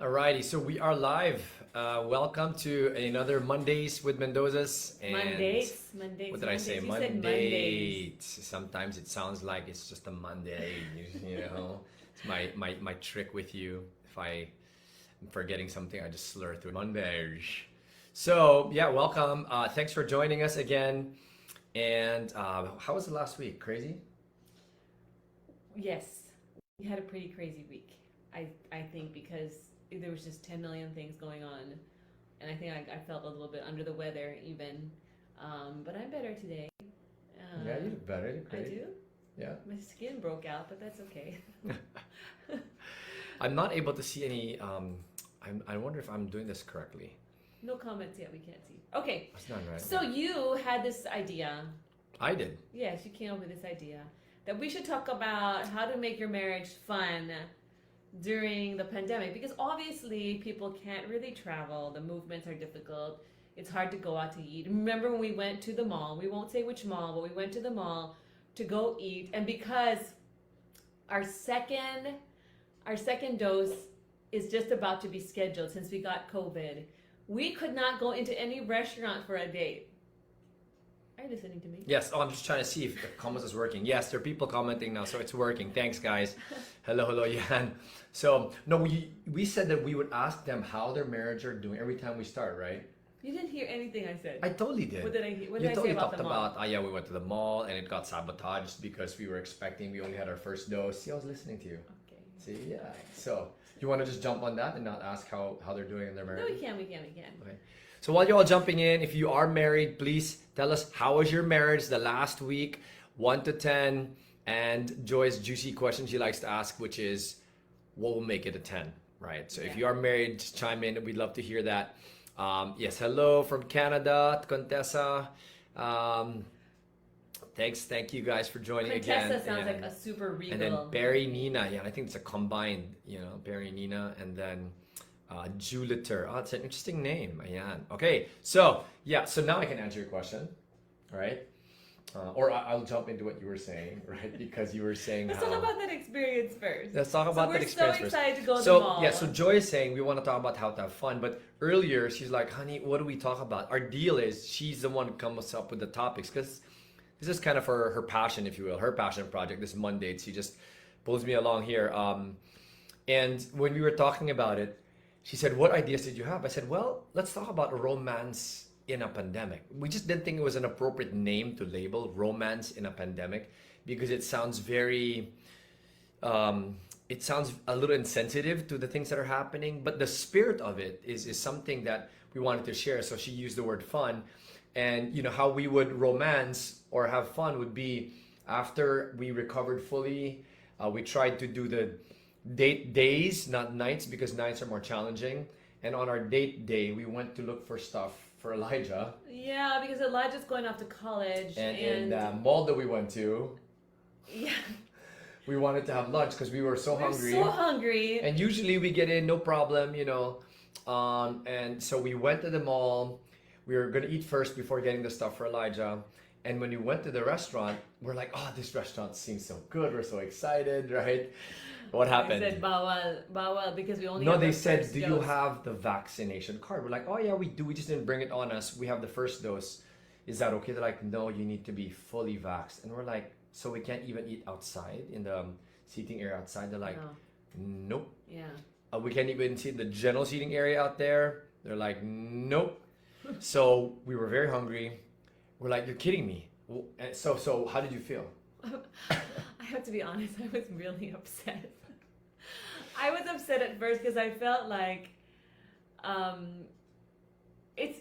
Alrighty, so we are live. Welcome to another Mondays with Mendoza's. And Mondays. what did I say? You said Mondays. Mondays. Sometimes it sounds like it's just a Monday. You know, it's my trick with you. If I'm forgetting something, I just slur through Mondays. So yeah, welcome. Thanks for joining us again. And how was the last week? Crazy? Yes, we had a pretty crazy week. I think because there was just 10 million things going on, and I think I felt a little bit under the weather even. But I'm better today. Yeah, you look better. You look I great. do. Yeah. My skin broke out, but that's okay. I'm not able to see any. I wonder if I'm doing this correctly. No comments yet. We can't see. Okay. That's not right. So you had this idea. I did. Yes, you came up with this idea that we should talk about how to make your marriage fun during the pandemic, because obviously people can't really travel, the movements are difficult, it's hard to go out to eat. Remember when we went to the mall, we won't say which mall, but we went to the mall to go eat, and because our second dose is just about to be scheduled since we got COVID, we could not go into any restaurant for a date. Are you listening to me? Yes. Oh, I'm just trying to see if the comments is working. Yes, there are people commenting now, so it's working. Thanks, guys. Hello, Yan. So no, we said that we would ask them how their marriage are doing every time we start, right? You didn't hear anything I said. I totally did. What did I You say totally about talked the mall? about, yeah, we went to the mall and it got sabotaged because we were expecting we only had our first dose. See, I was listening to you. Okay. See, yeah. So you want to just jump on that and not ask how they're doing in their marriage? No, we can. Okay. So while you're all jumping in, if you are married, please tell us how was your marriage the last week, 1 to 10, and Joy's juicy question she likes to ask, which is, what will make it a 10, right? So if you are married, just chime in. We'd love to hear that. Yes, hello from Canada, Contessa. Thank you guys for joining again. Contessa sounds like a super regal. And then Barry Nina, yeah, I think it's a combined, Barry Nina, and then Juliter. Oh, it's an interesting name. Ayan. Okay, so now I can answer your question, all right? Or I'll jump into what you were saying, right? Because you were saying Let's talk about that experience first. Let's talk about that experience We're first. so excited to go to So the mall. yeah, so Joy is saying we want to talk about how to have fun, but earlier she's like, honey, what do we talk about? Our deal is she's the one who comes up with the topics because this is kind of her passion, if you will, her passion project. This Monday, she just pulls me along here. And when we were talking about it, she said, what ideas did you have? I said, well, let's talk about romance in a pandemic. We just didn't think it was an appropriate name to label romance in a pandemic because it sounds very, it sounds a little insensitive to the things that are happening. But the spirit of it is something that we wanted to share. So she used the word fun. And how we would romance or have fun would be after we recovered fully. We tried to do the date days, not nights, because nights are more challenging. And on our date day, we went to look for stuff for Elijah. Yeah, because Elijah's going off to college. And in the mall that we went to, yeah, we wanted to have lunch because we were so hungry. So hungry. And usually we get in, no problem, And so we went to the mall. We were going to eat first before getting the stuff for Elijah. And when we went to the restaurant, we're like, oh, this restaurant seems so good. We're so excited, right? What happened? They said bawal, because we only No, have they the said, first do you dose. have the vaccination card? We're like, oh yeah, we do. We just didn't bring it on us. We have the first dose. Is that okay? They're like, no, you need to be fully vaxxed. And we're like, so we can't even eat outside in the seating area outside? They're like, No. nope. Yeah. We can't even see the general seating area out there. They're like, nope. So we were very hungry. We're like, you're kidding me. So how did you feel? I have to be honest, I was really upset. I was upset at first because I felt like it's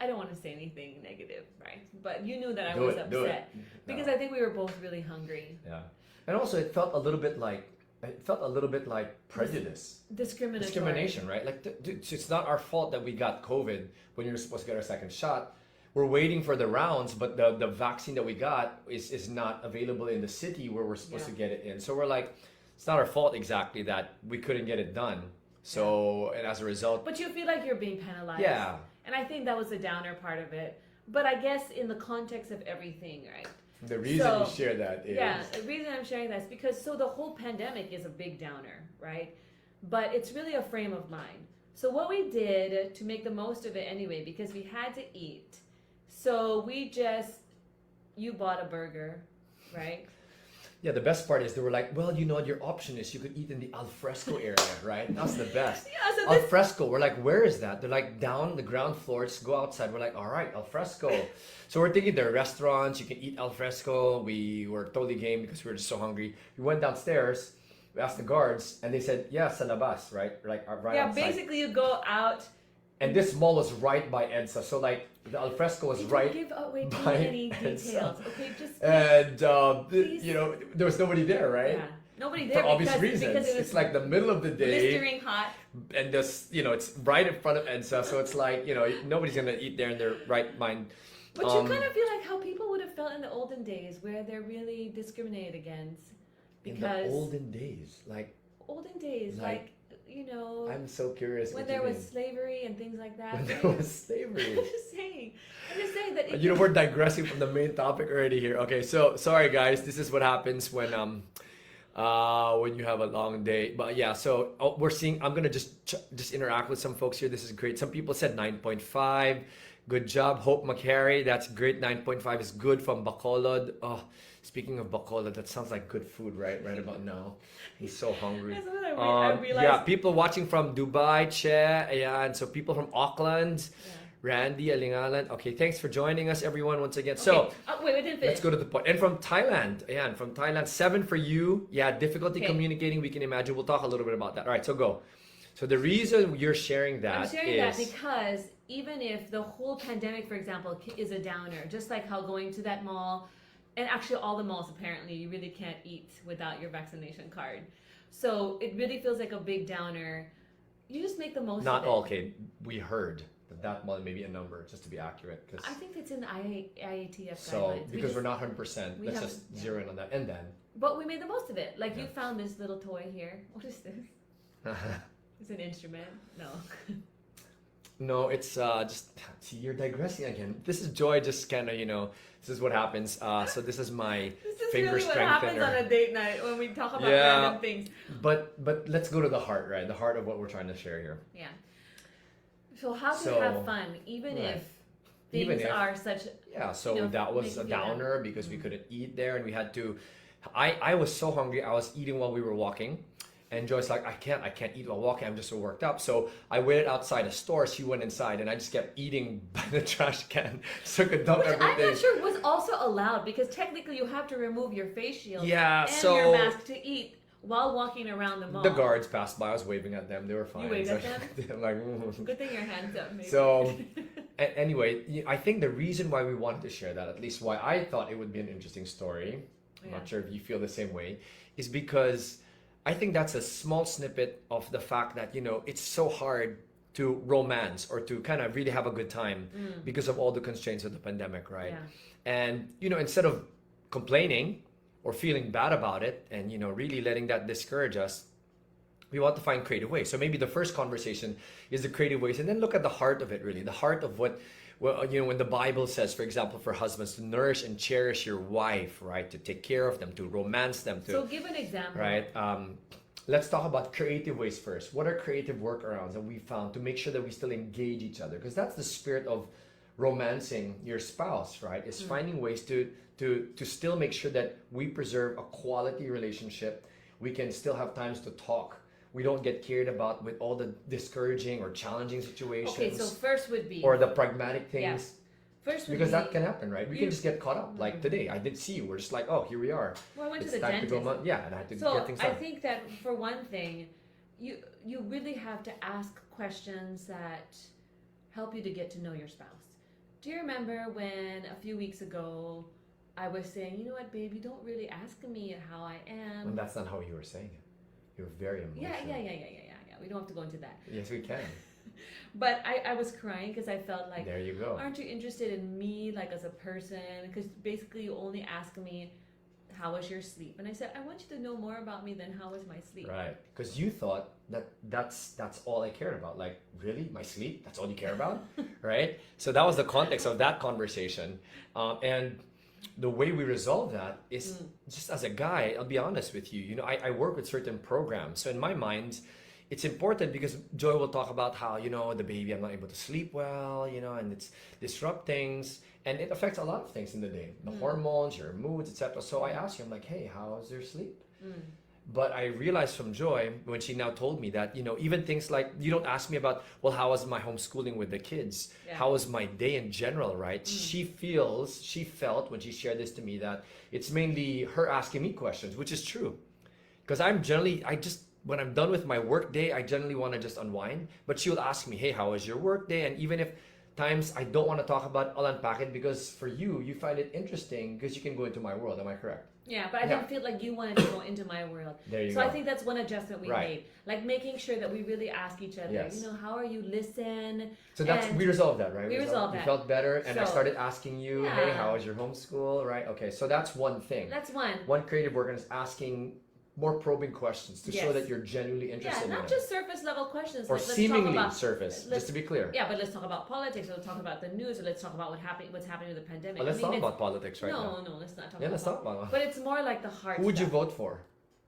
I don't want to say anything negative, right? But you knew that I was upset because I think we were both really hungry. Yeah. And also it felt a little bit like prejudice. Discrimination, right? Like, it's not our fault that we got COVID when you're supposed to get our second shot. We're waiting for the rounds, but the vaccine that we got is not available in the city where we're supposed to get it in. So we're like, it's not our fault exactly that we couldn't get it done. So, and as a result... But you feel like you're being penalized. Yeah. And I think that was the downer part of it. But I guess in the context of everything, right? The reason you share that is... Yeah, the reason I'm sharing that is because the whole pandemic is a big downer, right? but it's really a frame of mind. So what we did to make the most of it anyway, because we had to eat, so you bought a burger, right? Yeah, the best part is they were like, well, you know what, your option is you could eat in the al fresco area, right? That's the best. Yeah, so Al fresco, we're like, where is that? They're like, down the ground floor, just go outside. We're like, all right, al fresco. So we're thinking there are restaurants, you can eat al fresco. We were totally game because we were just so hungry. We went downstairs, we asked the guards, and they said, yeah, sa labas, right? Like, right yeah, outside. basically you go out. And this mall was right by EDSA, so like the al fresco was right Give away too by many EDSA. details. Okay, just And please. you know, there was nobody there, right? yeah, nobody there For obvious because reasons. it was It's like the middle of the day, blistering hot. and this, you know, it's right in front of EDSA, so it's like, you know, nobody's gonna eat there in their right mind. But you kind of feel like how people would have felt in the olden days, where they're really discriminated against. In Because the olden days, like olden days, like you know, I'm so curious. when what there you was mean. slavery and things like that. When there right? was slavery. I'm just saying. I'm just saying that. You know, we're digressing from the main topic already here. Okay, so sorry guys, this is what happens when you have a long day. But yeah, so we're seeing. I'm gonna just interact with some folks here. This is great. Some people said 9.5. Good job, Hope McCary. That's great. 9.5 is good from Bacolod. Oh, speaking of Bacolod, that sounds like good food, right? Right about now. He's so hungry. That's what I realized. Yeah, people watching from Dubai, Che, yeah, and so people from Auckland, Randy, Alingalan. Okay, thanks for joining us, everyone, once again. Okay. So, wait, we didn't finish. let's go to the point. And from Thailand, yeah, and from Thailand, 7 for you. Yeah, difficulty Okay. communicating, we can imagine. We'll talk a little bit about that. All right, so go. So the reason you're sharing that I'm sharing is... that because even if the whole pandemic, for example, is a downer, just like how going to that mall, and actually all the malls apparently, you really can't eat without your vaccination card. So it really feels like a big downer. You just make the most Not of it. all, okay, we heard that one may be a number, just to be accurate. Cause, I think it's in the IATF so, guidelines. because we're not 100%, we let's haven't- just zero in on that. And then... But we made the most of it. Like you Yeah. found this little toy here. What is this? It's an instrument. No. No, it's just, see, you're digressing again. This is Joy, just kind of, you know, this is what happens. So this is my This is finger really what happens strengthener. on a date night when we talk about Yeah. random things. But let's go to the heart, right? The heart of what we're trying to share here. Yeah. So how to So, have fun, even right. if things Even if- are such. Yeah, so You know, that was make a you feel that. downer because we couldn't eat there and we had to... I was so hungry, I was eating while we were walking. And Joy's like, I can't eat while walking. I'm just so worked up. So I waited outside a store. She went inside, and I just kept eating by the trash can. So I could dump Which I'm everything. not sure was also allowed because technically you have to remove your face shield Yeah, and so your mask to eat while walking around the mall. the guards passed by. I was waving at them. They were fine. You waved at them? I'm like, mm. Good thing your hands up. Maybe. So, anyway, I think the reason why we wanted to share that, at least why I thought it would be an interesting story, I'm Yeah. not sure if you feel the same way, is because I think that's a small snippet of the fact that, you know, it's so hard to romance or to kind of really have a good time because of all the constraints of the pandemic, right? Yeah. And, you know, instead of complaining or feeling bad about it and, you know, really letting that discourage us, we want to find creative ways. So maybe the first conversation is the creative ways, and then look at the heart of it, really. The heart of what, well, you know, when the Bible says, for example, for husbands to nourish and cherish your wife, right? To take care of them, to romance them, to... So give an example. Right. Let's talk about creative ways first. What are creative workarounds that we found to make sure that we still engage each other? Because that's the spirit of romancing your spouse, right? Is finding ways to still make sure that we preserve a quality relationship. We can still have times to talk. We don't get carried about with all the discouraging or challenging situations. Okay, so first would be. or the pragmatic things. First would Because be. that can happen, right? We you- can just get caught up. Like today, I did see you. We're just like, oh, here we are. Well, I went It's to the time to dentist. go. Yeah, and I had to So get things I done. think that for one thing, you really have to ask questions that help you to get to know your spouse. Do you remember when a few weeks ago I was saying, you know what, babe, you don't really ask me how I am. And that's not how you were saying it. You were very emotional. Yeah. We don't have to go into that. Yes, we can. But I was crying because I felt like, There you go. aren't you interested in me, like as a person? Because basically you only ask me, how was your sleep? And I said, I want you to know more about me than how was my sleep. Right. Because you thought that's all I cared about. Like, really? My sleep? That's all you care about? Right? So that was the context of that conversation. And the way we resolve that is just as a guy, I'll be honest with you. You know, I work with certain programs. So in my mind, it's important because Joy will talk about how, the baby, I'm not able to sleep well, and it's disrupt things. And it affects a lot of things in the day, the hormones, your moods, etc. So I asked you, I'm like, hey, how's your sleep? But I realized from Joy, when she now told me that, even things like, you don't ask me about, well, how was my homeschooling with the kids? Yeah. How was my day in general, right? She felt when she shared this to me that it's mainly her asking me questions, which is true. Because when I'm done with my work day, I generally want to just unwind. But she'll ask me, hey, how was your work day? And even if times I don't want to talk about, I'll unpack it because for you find it interesting because you can go into my world. Am I correct? Yeah, but I didn't feel like you wanted to go into my world. There you so go. I think that's one adjustment we made. Like making sure that we really ask each other, Yes. how are you? Listen. So we resolved that, right? We resolved that. You felt better, and I So, started asking you, yeah. hey, how was your homeschool, right? Okay, so that's one thing. That's one. One creative work is asking more probing questions to show Yes. that you're genuinely interested Yeah, in not it. just surface level questions. Or Like, let's seemingly talk about, surface, just to be clear. Yeah, but let's talk about politics, or let's talk about the news, or let's talk about what's happening with the pandemic. Well, let's talk about politics right now. No, let's not talk Yeah, about let's talk about it. But it's more like the hard Who would you stuff. vote for?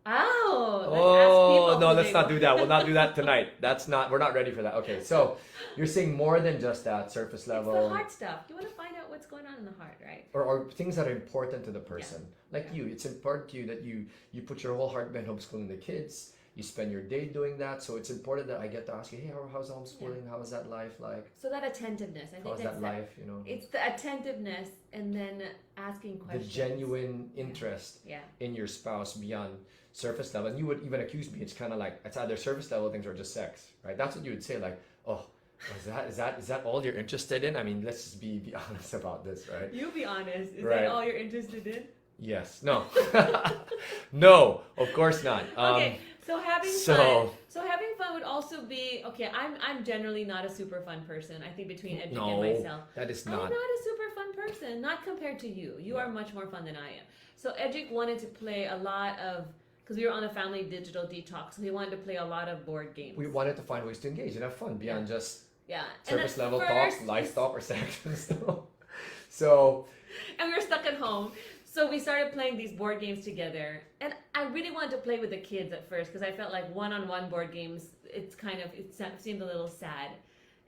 Oh, let's ask Oh, people no, who let's they not vote. do that. We'll not do that tonight. We're not ready for that. Okay, so you're saying more than just that surface level. It's the hard stuff. You want to find out what's going on in the heart, right? Or things that are important to the person. Like Yeah. you, it's important to you that you put your whole heart behind homeschooling the kids. You spend your day doing that. So it's important that I get to ask you, hey, how's homeschooling? How is that life like? So that attentiveness, I think How's that's that life, It's the attentiveness and then asking The questions. genuine interest Yeah. in your spouse beyond surface level. And you would even accuse me, it's kind of like, it's either surface level things or just sex, right? That's what you would say, like, oh, is that all you're interested in? I mean, let's just be honest about this, right? You be honest. Is Right. that all you're interested in? Yes. No. No, of course not. Okay. So having so- fun. So having fun would also be okay. I'm generally not a super fun person. I think between Edric No, and myself, that is I'm not. not a super fun person. Not compared to you. You are much more fun than I am. So Edric wanted to play a lot of because we were on a family digital detox. So he wanted to play a lot of board games. We wanted to find ways to engage and have fun beyond just yeah. surface level first, talk, life talk, or sex and stuff. So And we were stuck at home. So we started playing these board games together. And I really wanted to play with the kids at first because I felt like one-on-one board games, it seemed a little sad.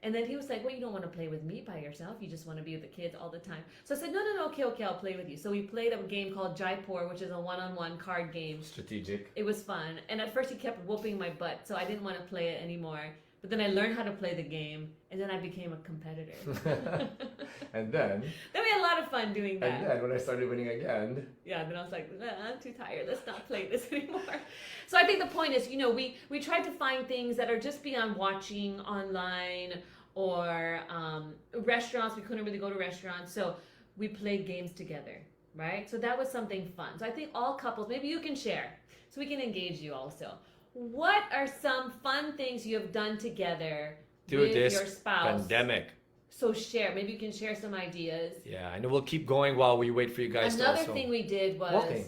And then he was like, well, you don't want to play with me by yourself. You just want to be with the kids all the time. So I said, no, okay, I'll play with you. So we played a game called Jaipur, which is a one-on-one card game. strategic. It was fun. And at first he kept whooping my butt. So I didn't want to play it anymore. But then I learned how to play the game. And then I became a competitor. And then Then we had a lot of fun doing that. And then when I started winning again, Yeah, then I was like, I'm too tired. Let's not play this anymore. So I think the point is, we tried to find things that are just beyond watching online or restaurants. We couldn't really go to restaurants. So we played games together, right? So that was something fun. So I think all couples, maybe you can share so we can engage you also. What are some fun things you have done together with your spouse? pandemic. So share. Maybe you can share some ideas. Yeah, I know we'll keep going while we wait for you guys Another to also thing we did was walking.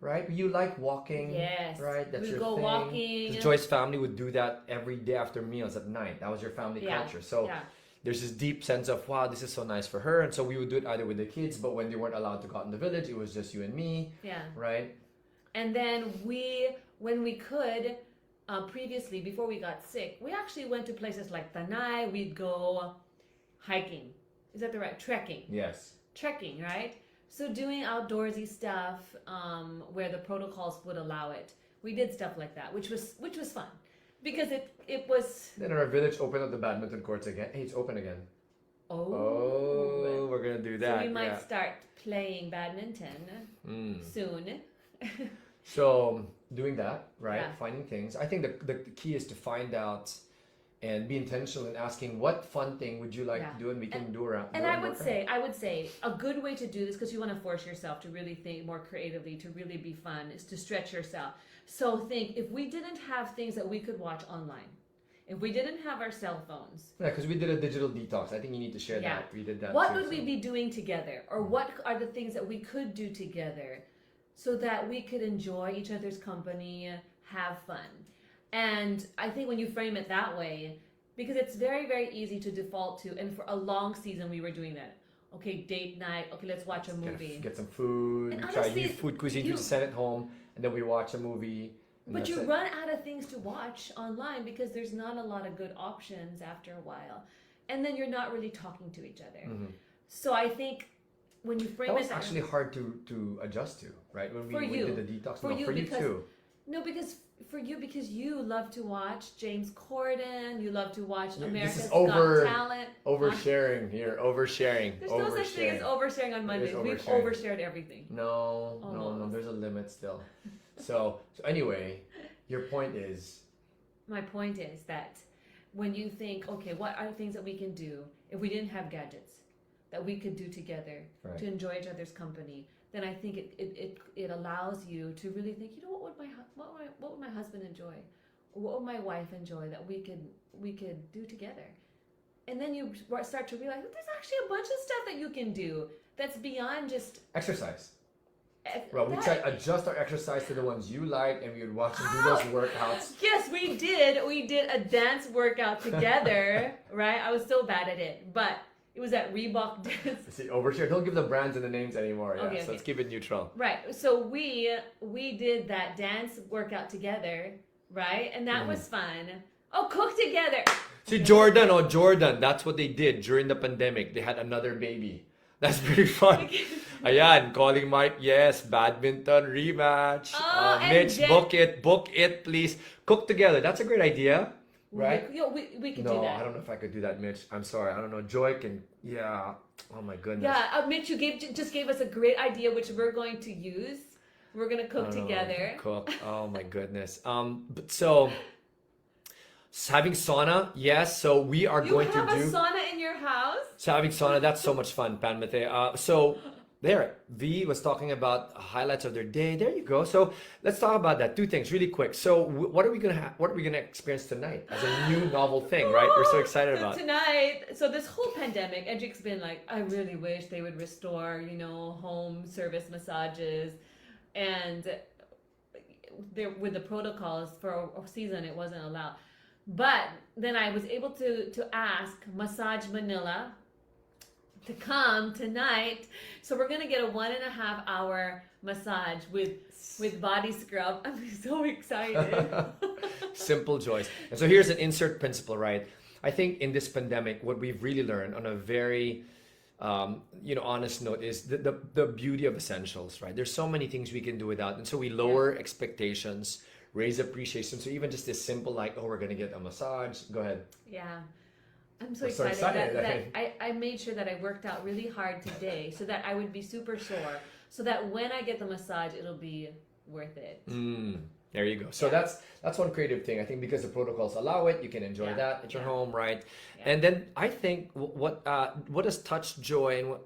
Right? You like walking. Yes. Right? That's We'd your go thing. walking. 'Cause Joy's family would do that every day after meals at night. That was your family culture. So yeah. there's this deep sense of, wow, this is so nice for her. And so we would do it either with the kids, but when they weren't allowed to go out in the village, it was just you and me. Yeah. Right? And then when we could, previously, before we got sick, we actually went to places like Tanay. We'd go hiking. Is that the right? Trekking. Yes. Trekking, right? So doing outdoorsy stuff where the protocols would allow it. We did stuff like that, which was fun because it was. Then our village opened up the badminton courts again. Hey, it's open again. Oh, we're gonna do that. So we might yeah. start playing badminton soon. So doing that, right? Yeah. Finding things. I think the key is to find out and be intentional in asking what fun thing would you like to do, and we can do around. And I would say a good way to do this, because you want to force yourself to really think more creatively, to really be fun, is to stretch yourself. So think, if we didn't have things that we could watch online, if we didn't have our cell phones, Yeah, because we did a digital detox. I think you need to share that. We did that. what too, would we be doing together? Or what are the things that we could do together so that we could enjoy each other's company, have fun? And I think when you frame it that way, because it's very, very easy to default to, and for a long season we were doing that. Okay, date night. Okay, let's watch a movie. Get some food. And We try honestly, new food cuisine. We send it home, and then we watch a movie. And But that's you it. run out of things to watch online because there's not a lot of good options after a while. And then you're not really talking to each other. Mhm. So I think when you frame That it was that actually hard to adjust to, right? When For we you. did the detox. For No, you for you because too. no, because for you because you love to watch James Corden, you love to watch Yeah, this America's is over- Got Talent. Oversharing here, oversharing, There's no such thing as oversharing on Mondays. We've oversharing. overshared everything. No, no, no. Almost. There's a limit still. So anyway, your point is, My point is that when you think, okay, what are things that we can do if we didn't have gadgets that we could do together right? to enjoy each other's company? Then I think it allows you to really think, you know, what would my husband enjoy, or what would my wife enjoy that we could do together, and then you start to realize that there's actually a bunch of stuff that you can do that's beyond just Exercise. Well, we try to adjust our exercise to the ones you like, and we would watch and do those workouts. Yes, we did. We did a dance workout together, right? I was so bad at it, but it was at Reebok dance. See, overshare. Don't give the brands and the names anymore. Yeah, Okay, so okay. let's keep it neutral. Right. So we did that dance workout together, right? And that was fun. Oh, cook together. See, Jordan. That's what they did during the pandemic. They had another baby. That's pretty fun. Ayan, calling Mike. Yes, badminton rematch. Oh, and Mitch, Jen- book it, please. Cook together. That's a great idea, right? We could No, do that. I don't know if I could do that, Mitch. I'm sorry. I don't know. Joy can. Yeah. Oh my goodness. Yeah, Mitch, you just gave us a great idea, which we're going to use. We're gonna cook I don't know. together. Cook. Oh my goodness. But so having sauna, yes. So we are You going have to a do. sauna in your house? So having sauna, that's so much fun, Pan Mate. So there, V was talking about highlights of their day. There you go. So let's talk about that. Two things, really quick. So what are we gonna What are we gonna experience tonight as a new novel thing, right? We're so excited So about. tonight, so this whole pandemic, Edric's been like, I really wish they would restore, home service massages, and there with the protocols for a season, it wasn't allowed. But then I was able to ask Massage Manila to come tonight, so we're gonna get a 1.5 hour massage with body scrub. I'm so excited. Simple joys. And so here's an insert principle, right? I think in this pandemic, what we've really learned on a very honest note is the beauty of essentials, right? There's so many things we can do without, and so we lower expectations, raise appreciation. So even just this simple, like, oh, we're gonna get a massage. Go ahead. Yeah. I'm so We're so excited, excited. that I made sure that I worked out really hard today so that I would be super sore, so that when I get the massage, it'll be worth it. There you go. So Yeah. that's one creative thing. I think because the protocols allow it, you can enjoy Yeah. that at your Yeah. home, right? Yeah. And then I think what has touched Joy and what,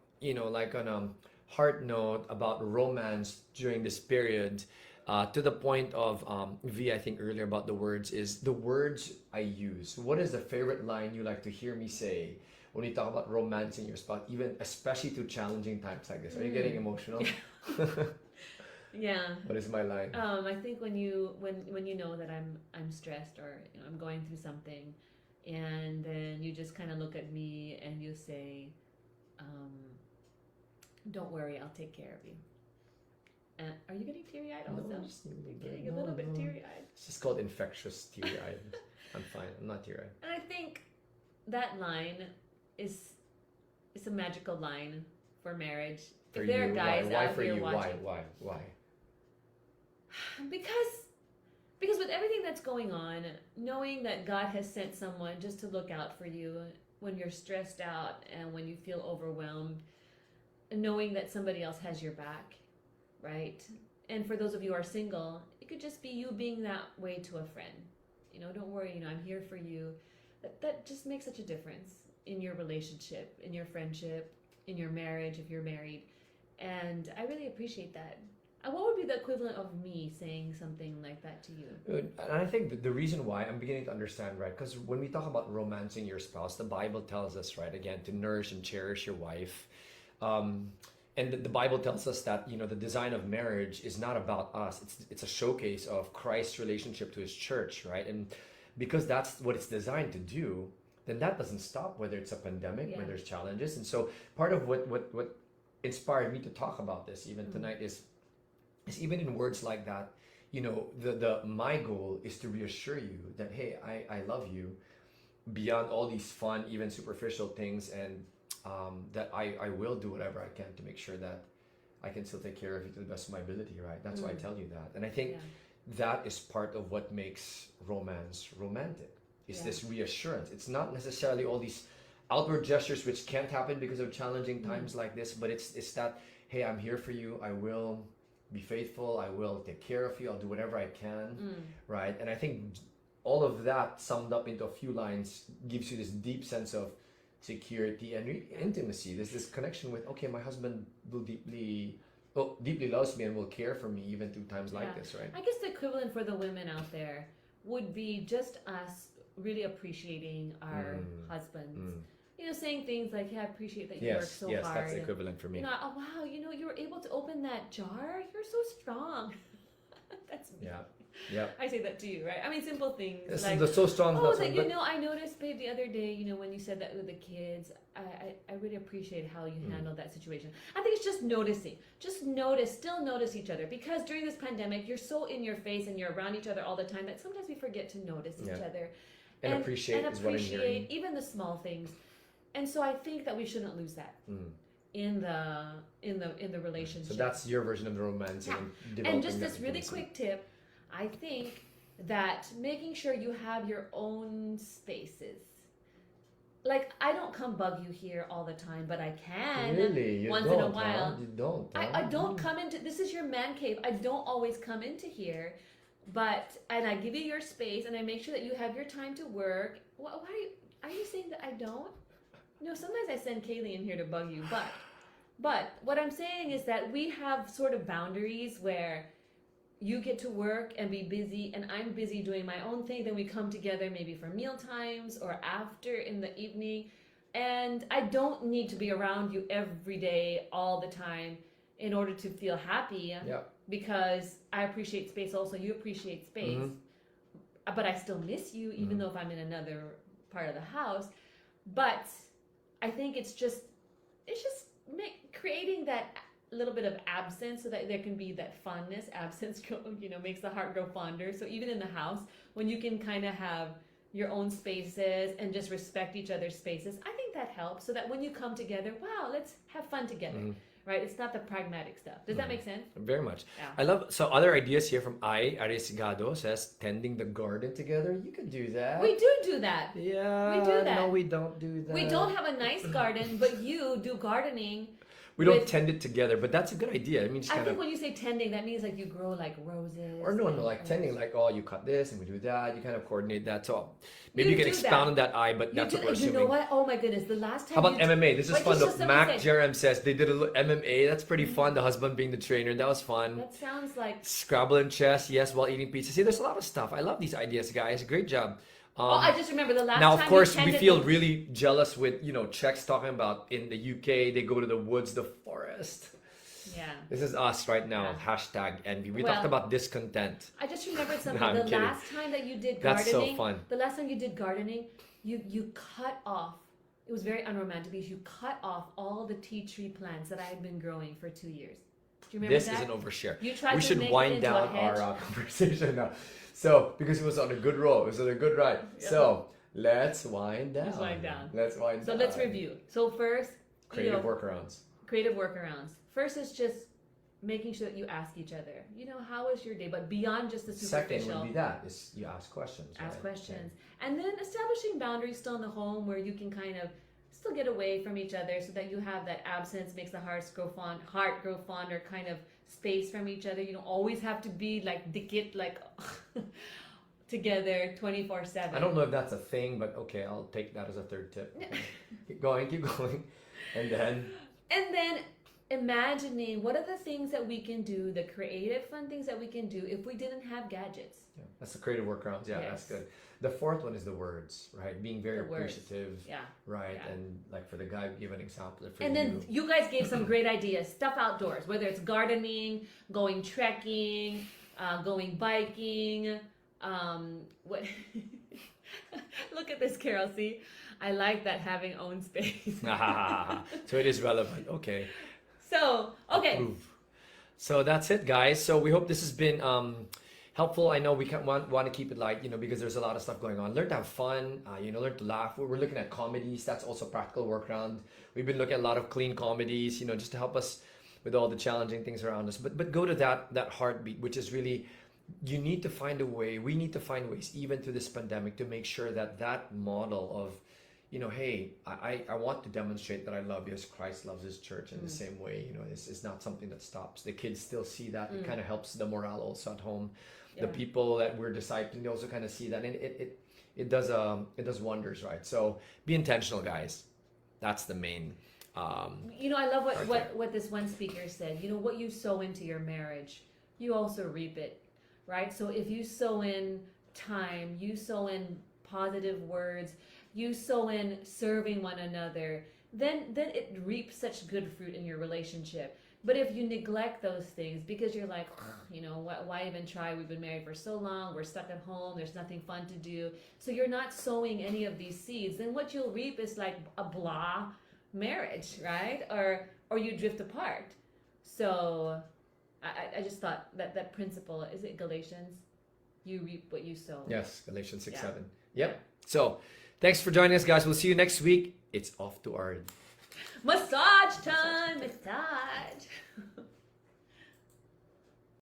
like on a heart note about romance during this period, to the point of V, I think earlier about the words, is the words I use. What is the favorite line you like to hear me say when you talk about romancing your spouse, even especially through challenging times like this? Are you getting emotional? Yeah. What is my line? I think when you know that I'm stressed, or I'm going through something, and then you just kind of look at me and you say, "Don't worry, I'll take care of you." Are you getting teary-eyed also? No, just a little bit. Getting a No, little bit no. teary-eyed. It's just called infectious teary-eyed. I'm fine. I'm not teary-eyed. And I think that line is a magical line for marriage. For If there you, are guys why? Why out for here you? watching, Why? because with everything that's going on, knowing that God has sent someone just to look out for you when you're stressed out and when you feel overwhelmed, and knowing that somebody else has your back, right? And for those of you who are single, it could just be you being that way to a friend. Don't worry, I'm here for you. That just makes such a difference in your relationship, in your friendship, in your marriage, if you're married. And I really appreciate that. And what would be the equivalent of me saying something like that to you? And I think the reason why I'm beginning to understand, right? Because when we talk about romancing your spouse, the Bible tells us, right, again, to nourish and cherish your wife. And the Bible tells us that the design of marriage is not about us. It's a showcase of Christ's relationship to His church, right? And because that's what it's designed to do, then that doesn't stop whether it's a pandemic, Yeah. when there's challenges. And so part of what inspired me to talk about this even tonight is even in words like that, the my goal is to reassure you that, hey, I love you beyond all these fun, even superficial things, and that I will do whatever I can to make sure that I can still take care of you to the best of my ability, right? That's why I tell you that. And I think that is part of what makes romance romantic, is this reassurance. It's not necessarily all these outward gestures which can't happen because of challenging times like this, but it's that, hey, I'm here for you. I will be faithful. I will take care of you. I'll do whatever I can, right? And I think all of that summed up into a few lines gives you this deep sense of security and intimacy. There's this connection with, okay, my husband will deeply loves me and will care for me even through times like this, right? I guess the equivalent for the women out there would be just us really appreciating our husbands. Saying things like, "Yeah, I appreciate that you work so hard." Yes, that's the equivalent for me. Oh wow, you were able to open that jar. You're so strong. That's me. Yeah. I say that to you, right? I mean, simple things. This like, is so strong. Oh, that I noticed, babe, the other day, when you said that with the kids, I really appreciate how you handled that situation. I think it's just noticing. Just still notice each other. Because during this pandemic, you're so in your face and you're around each other all the time that sometimes we forget to notice each other. And appreciate is what I'm hearing. Even the small things. And so I think that we shouldn't lose that. In the relationship. So that's your version of the romance. And just this really quick tip, I think that making sure you have your own spaces. Like, I don't come bug you here all the time, but I can. Really? You once don't, in a while. Huh? You don't. Huh? I don't come into, this is your man cave. I don't always come into here, and I give you your space and I make sure that you have your time to work. Why are you saying that I don't? No, sometimes I send Kaylee in here to bug you, but what I'm saying is that we have sort of boundaries where you get to work and be busy and I'm busy doing my own thing. Then we come together maybe for meal times or after in the evening. And I don't need to be around you every day, all the time in order to feel happy. Because I appreciate space also. You appreciate space. But I still miss you even though if I'm in another part of the house. But I think it's just creating that little bit of absence so that there can be that fondness. Absence makes the heart grow fonder. So even in the house, when you can kind of have your own spaces and just respect each other's spaces, I think that helps so that when you come together, wow, let's have fun together. Right? It's not the pragmatic stuff. Does that make sense? Very much. Yeah. I love, so other ideas here from Arriesgado says tending the garden together. You could do that. We do that. Yeah. We do that. No, we don't do that. We don't have a nice garden, but you do gardening. We don't tend it together, but that's a good idea. I mean, I think when you say tending, that means like you grow like roses. Or no, like tending, like, oh, you cut this and we do that. You kind of coordinate that. So maybe you can expound on that, but that's what we're assuming. You know what? Oh my goodness, the last time. How about MMA? This is fun. Look, Mac say, Jerem says they did a little MMA. That's pretty fun. The husband being the trainer. That was fun. That sounds like. Scrabble and chess, yes, while eating pizza. See, there's a lot of stuff. I love these ideas, guys. Great job. I just remember the last time. Now, of course, we feel really jealous with, Czechs talking about in the UK, they go to the woods, the forest. Yeah. This is us right now. Hashtag envy. We talked about discontent. I just remembered something. No, the last time that you did gardening. That's so fun. The last time you did gardening, you cut off. It was very unromantic because you cut off all the tea tree plants that I had been growing for 2 years. Do you remember this that? This is an overshare. You tried we to should make wind it into down our conversation now. So, because it was on a good roll, it was on a good ride. Yeah. So, let's wind down. Let's wind down. So, let's review. So, first, creative workarounds. Creative workarounds. First is just making sure that you ask each other, how was your day? But beyond just the superficial. Second would be that, is you ask questions. Ask questions. Yeah. And then establishing boundaries still in the home where you can kind of still get away from each other so that you have that absence, makes the heart grow fonder kind of space from each other. You don't always have to be like dikit, like together 24/7. I don't know if that's a thing, but okay, I'll take that as a third tip. Okay. keep going. And then imagining what are the things that we can do, the creative fun things that we can do if we didn't have gadgets. Yeah, that's the creative workarounds. Yeah, that's good. The fourth one is the words, right? Being very appreciative. Yeah. Right. Yeah. And like for the guy, give an example. Then you guys gave some great ideas. Stuff outdoors, whether it's gardening, going trekking, going biking. What? Look at this, Carol. See, I like that having own space. So it is relevant. Okay. So, okay. Approve. So that's it, guys. So we hope this has been helpful. I know we can want to keep it light, because there's a lot of stuff going on. Learn to have fun, learn to laugh. We're looking at comedies. That's also practical workaround. We've been looking at a lot of clean comedies, just to help us with all the challenging things around us. But go to that heartbeat, which is really, you need to find a way. We need to find ways, even through this pandemic, to make sure that model of, hey, I want to demonstrate that I love you as Christ loves his church in the same way. It's not something that stops. The kids still see that. It kind of helps the morale also at home. The people that we're discipling, they also kind of see that, and it does wonders, right? So be intentional, guys. That's the main. I love what this one speaker said. What you sow into your marriage, you also reap it, right? So if you sow in time, you sow in positive words, you sow in serving one another, then it reaps such good fruit in your relationship. But if you neglect those things because you're like, why even try? We've been married for so long. We're stuck at home. There's nothing fun to do. So you're not sowing any of these seeds. Then what you'll reap is like a blah marriage, right? Or you drift apart. So I just thought that principle, is it Galatians? You reap what you sow. Yes, Galatians 6:7. Yep. So thanks for joining us, guys. We'll see you next week. It's off to our massage time. Massage.